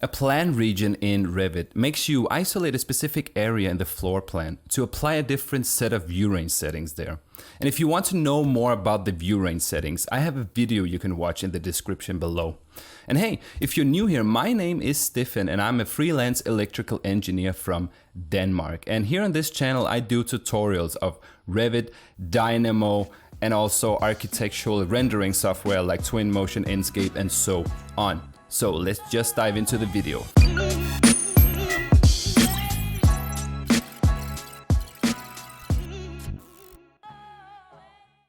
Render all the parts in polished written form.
A plan region in Revit makes you isolate a specific area in the floor plan to apply a different set of view range settings there. And if you want to know more about the view range settings, I have a video you can watch in the description below. And hey, if you're new here, my name is Stefan and I'm a freelance electrical engineer from Denmark. And here on this channel, I do tutorials of Revit, Dynamo, and also architectural rendering software like Twinmotion, Enscape, and so on. So let's just dive into the video.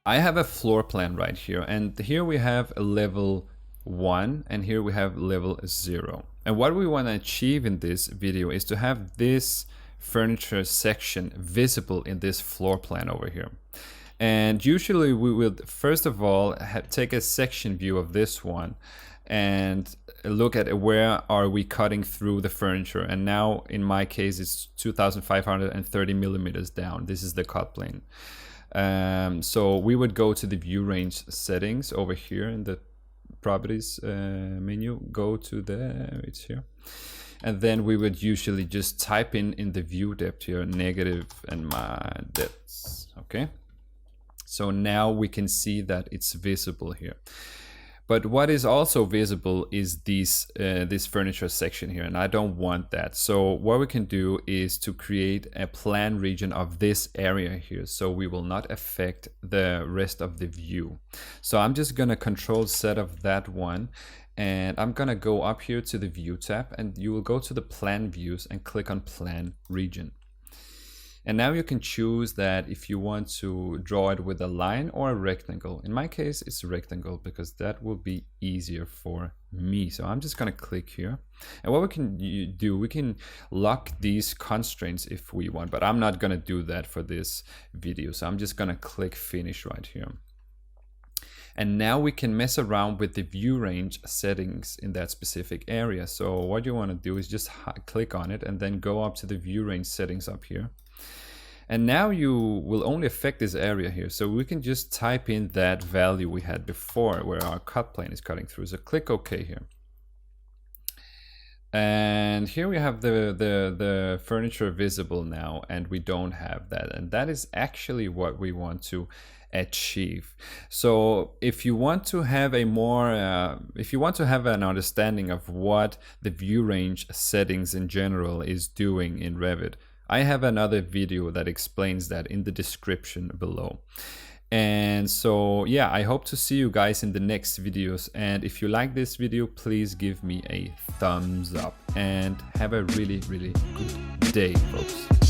I have a floor plan right here, and here we have a level 1 and here we have level 0. And what we want to achieve in this video is to have this furniture section visible in this floor plan over here. And usually we will first of all take a section view of this one and look at where are we cutting through the furniture. And now in my case it's 2530 millimeters down. This is the cut plane. So we would go to the view range settings over here in the properties menu, go to it's here, and then we would usually just type in the view depth here negative and my depths. Okay, so now we can see that it's visible here. But what is also visible is this furniture section here, and I don't want that. So what we can do is to create a plan region of this area here, so we will not affect the rest of the view. So I'm just gonna control set of that one, and I'm gonna go up here to the view tab, and you will go to the plan views and click on plan region. And now you can choose that if you want to draw it with a line or a rectangle. In my case, it's a rectangle because that will be easier for me. So I'm just going to click here. And what we can do, we can lock these constraints if we want, but I'm not going to do that for this video. So I'm just going to click finish right here. And now we can mess around with the view range settings in that specific area. So what you want to do is just click on it and then go up to the view range settings up here. And now you will only affect this area here. So we can just type in that value we had before where our cut plane is cutting through. So click OK here. And here we have the furniture visible now, and we don't have that. And that is actually what we want to achieve. So if you want to have a more, if you want to have an understanding of what the view range settings in general is doing in Revit, I have another video that explains that in the description below. And so yeah, I hope to see you guys in the next videos. And if you like this video, please give me a thumbs up and have a really, really good day, folks.